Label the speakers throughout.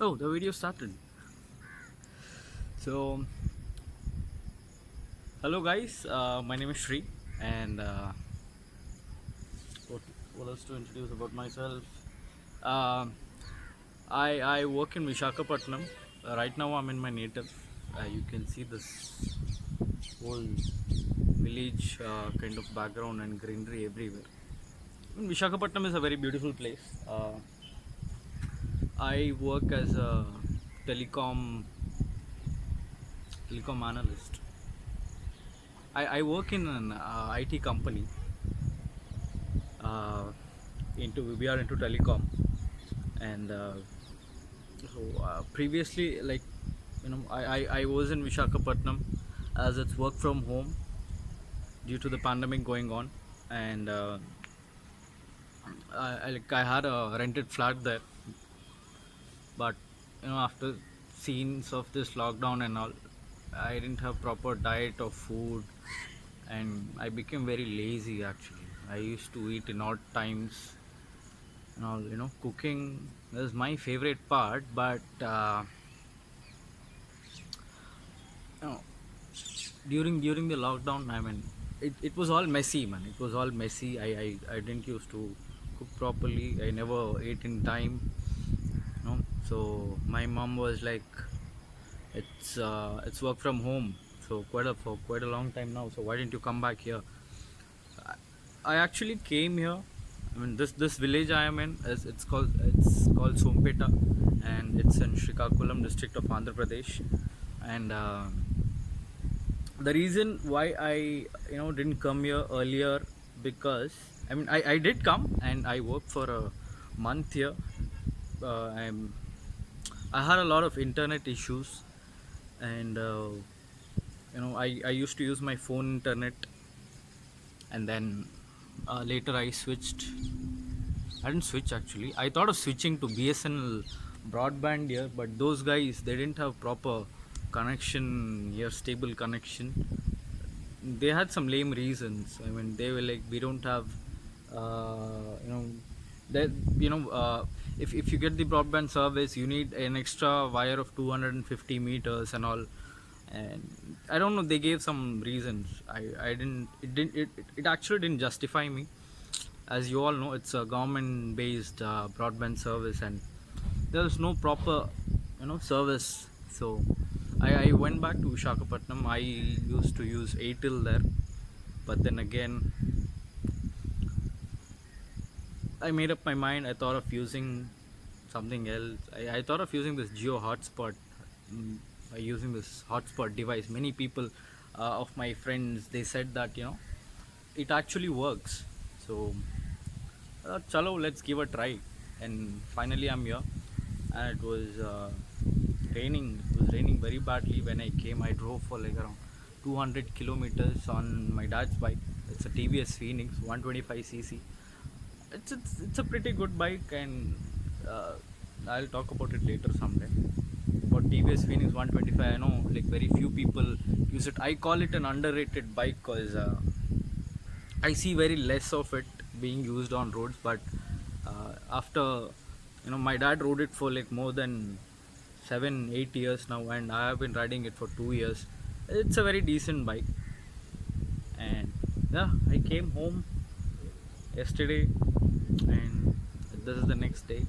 Speaker 1: Oh, the video started. So, hello guys. My name is Shri, and what, what else to introduce about myself? Um I work in Vishakhapatnam. Right now, I'm in my native. You can see this whole village kind of background and greenery everywhere. Vishakhapatnam is a very beautiful place. I work as a telecom analyst. I work in an IT company. uh, we are into telecom, and previously, like, I was in Vishakhapatnam as it's work from home due to the pandemic going on. And I had a rented flat there, but after scenes of this lockdown and all, I didn't have proper diet of food, and I became very lazy actually. I used to eat in odd times and all. Cooking is my favorite part, but you know during the lockdown, I mean, it was all messy, man. It was all messy. I didn't used to cook properly. I never ate in time, so my mom was like, it's work from home, so for quite a long time now, so why didn't you come back here? I actually came here. I mean, this village I am in is it's called Sompeta, and it's in Srikakulam district of Andhra Pradesh. And the reason why I didn't come here earlier, because I mean, I did come and I worked for a month here. I had a lot of internet issues, and I used to use my phone internet, and then later I didn't switch actually. I thought of switching to BSNL broadband here, but those guys, they didn't have proper connection here, stable connection. They had some lame reasons. I mean, they were like, we don't have, you know, that if you get the broadband service, you need an extra wire of 250 meters and all. And I don't know, they gave some reasons. I didn't it actually didn't justify me. As you all know, it's a government based broadband service, and there's no proper service. So I went back to Visakhapatnam. I used to use Airtel there, but then again I made up my mind. I thought of using something else. I thought of using this Geo hotspot. By using this hotspot device, many people of my friends, they said that it actually works. So chalo, let's give a try. And finally, I'm here. And it was raining. It was raining very badly when I came. I drove for like around 200 kilometers on my dad's bike. It's a TVS Phoenix 125cc. It's a pretty good bike, and uh, I'll talk about it later someday. About TVS Phoenix 125, I know like very few people use it. I call it an underrated bike because I see very less of it being used on roads. But after my dad rode it for like more than 7-8 years now, and I have been riding it for 2 years. It's a very decent bike, and yeah, I came home yesterday, and this is the next day.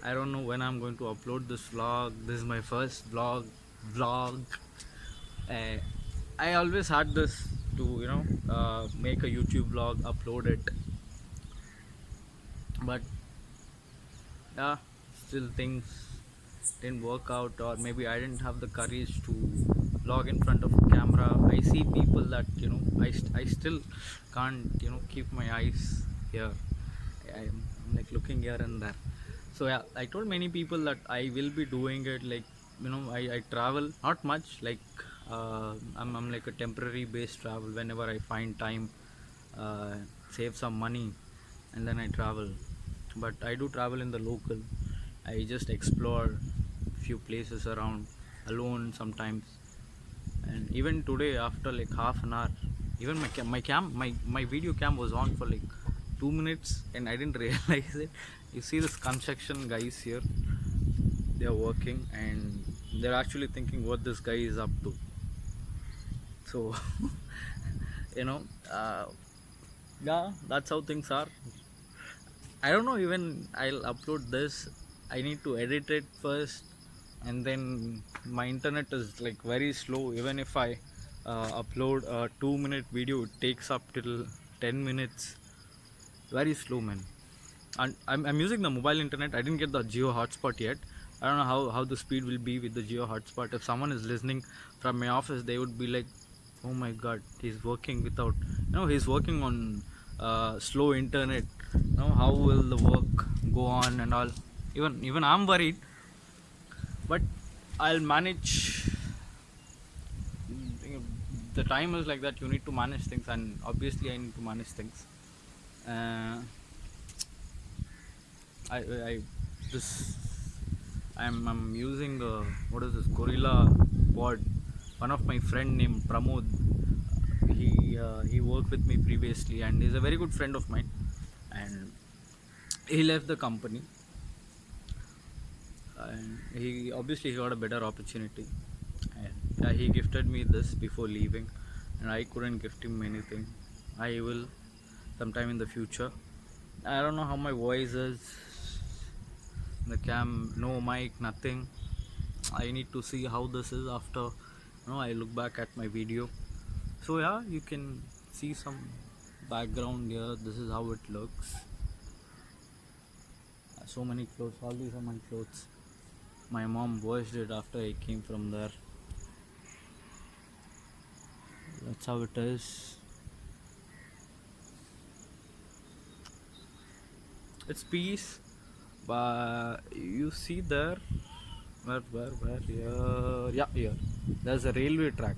Speaker 1: I don't know when I'm going to upload this vlog. This is my first vlog. Uh, I always had this to make a YouTube vlog, upload it, but yeah, still things didn't work out, or maybe I didn't have the courage to vlog in front of a camera. I see people that I still can't keep my eyes here. I'm like looking here and there. So yeah, I told many people that I will be doing it. Like I travel not much. Like I'm like a temporary based travel. Whenever I find time, save some money, and then I travel. But I do travel in the local. I just explore few places around alone sometimes. And even today, after like half an hour, even my video cam was on for like 2 minutes, and I didn't realize it. You see this construction guys here, they are working and they're actually thinking what this guy is up to. So you know, uh, yeah, that's how things are. I don't know, even I'll upload this, I need to edit it first, and then my internet is like very slow. Even if I upload a 2-minute video, it takes up till 10 minutes. Very slow, man. And I'm using the mobile internet. I didn't get the Geo hotspot yet. I don't know how the speed will be with the Geo hotspot. If someone is listening from my office, they would be like, oh my god, he's working without, he's working on slow internet. How will the work go on and all. Even I'm worried, but I'll manage. The time is like that. You need to manage things, and obviously I need to manage things. uh, I this I'm using what is this, Gorilla Pod. One of my friend named Pramod, he worked with me previously, and he's a very good friend of mine. And he left the company, and he obviously he got a better opportunity. And he gifted me this before leaving, and I couldn't gift him anything. I will sometime in the future. I don't know how my voice is. The cam, no mic, nothing. I need to see how this is after I look back at my video. So yeah, you can see some background here. This is how it looks. So many clothes. All these are my clothes. My mom washed it after I came from there. That's how it is. It's peace, but you see there, where here, yeah, here. There's a railway track.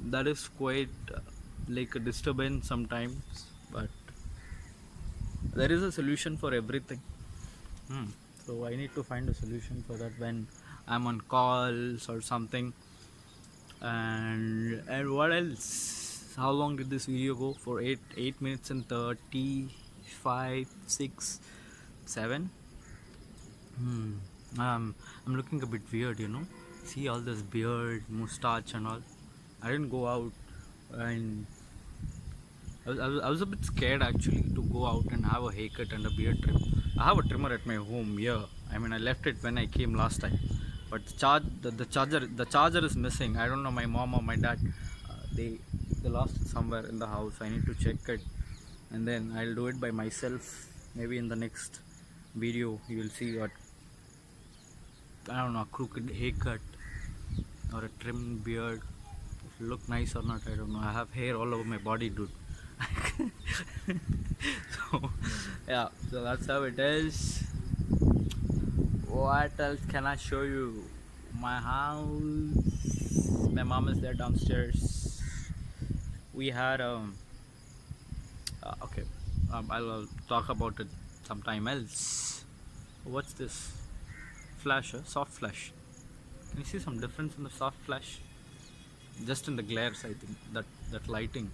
Speaker 1: That is quite like a disturbance sometimes, but there is a solution for everything. So I need to find a solution for that when I'm on calls or something. And what else? How long did this video go for? 8 minutes and 35, 6, 7. I'm looking a bit weird. See all this beard, mustache, and all. I didn't go out, and I was a bit scared actually to go out and have a haircut and a beard trim. I have a trimmer at my home here. I mean, I left it when I came last time, but the charger is missing. I don't know, my mom or my dad, they lost it somewhere in the house. I need to check it, and then I'll do it by myself. Maybe in the next video you will see what, I don't know, a crooked haircut or a trimmed beard. If it look nice or not, I don't know. I have hair all over my body, dude. So yeah, so that's how it is. What else can I show you? My house. My mom is there downstairs. We had okay. I'll talk about it sometime else. What's this? Flash, soft flash. Can you see some difference in the soft flash? Just in the glares, I think that lighting.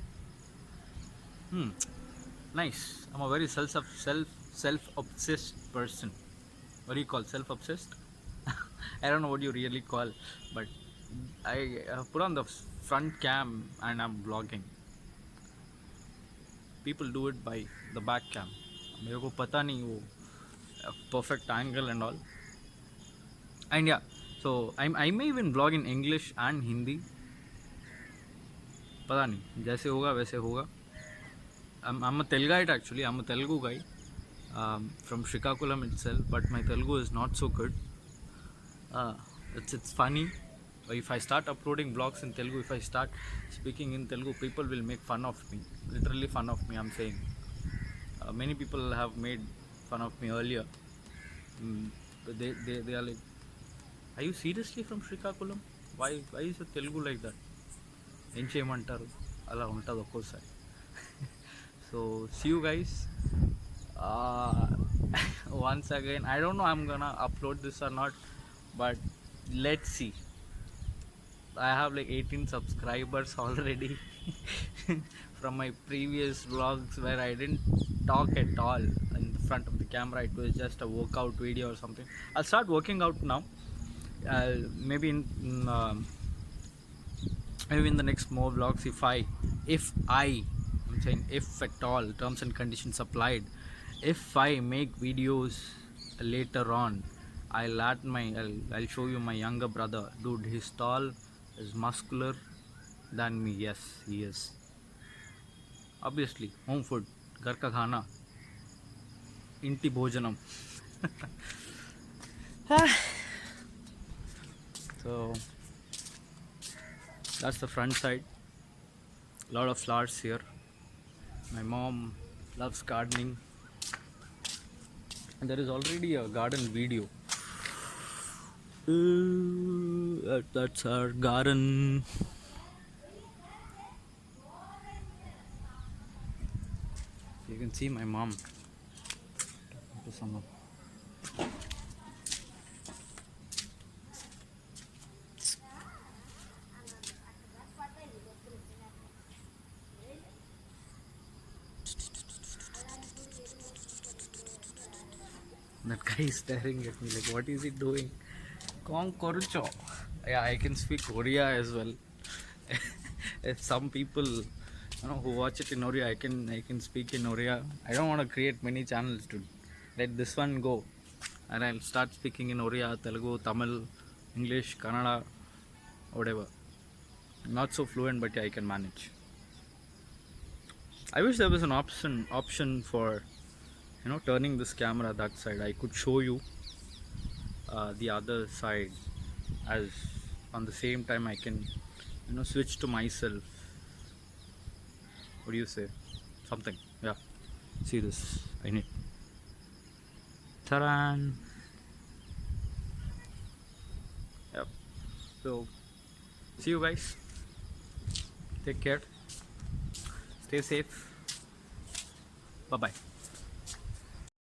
Speaker 1: Nice. I'm a very self-obsessed person. What do you call self-obsessed? I don't know what you really call, but I put on the front cam and I'm vlogging. People do it by the back cam. मेरे को पता नहीं वो perfect angle and all. And yeah, so I may even vlog in English and Hindi. पता नहीं, जैसे होगा वैसे होगा. I'm a Telgite actually. I'm a Telugu guy from Srikakulam itself, but my Telugu is not so good. It's funny. If I start uploading vlogs in Telugu, if I start speaking in Telugu, people will make fun of me. Literally fun of me, I'm saying. Many people have made fun of me earlier. But they are like, are you seriously from Srikakulam? Why is your Telugu like that? ఏం చేయమంటారు, అలా ఉంటుంది ఒక్కోసారి. So see you guys once again. I don't know I'm gonna upload this or not, but let's see. I have like 18 subscribers already from my previous vlogs where I didn't talk at all in the front of the camera. It was just a workout video or something. I'll start working out now. Maybe maybe in the next more vlogs, I'm saying if at all, terms and conditions applied, if I make videos later on, I'll show you my younger brother. Dude, he's tall, is muscular than me. Yes, he is. Obviously, home food, घर का खाना, इंटी भोजनम. So that's the front side. A lot of flowers here. My mom loves gardening, and there is already a garden video. That's our garden. You can see my mom talking to someone. That guy is staring at me like, what is he doing? Kong korucho. Yeah, I can speak Oriya as well. If some people, who watch it in Oriya, I can speak in Oriya. I don't want to create many channels, dude. Let this one go, and I'll start speaking in Oriya, Telugu, Tamil, English, Kannada, whatever. Not so fluent, but yeah, I can manage. I wish there was an option for turning this camera that side. I could show you the other side, as on the same time I can switch to myself. What do you say? Something. Yeah. See this. I need. Taran. Yep. So see you guys. Take care. Stay safe. Bye bye.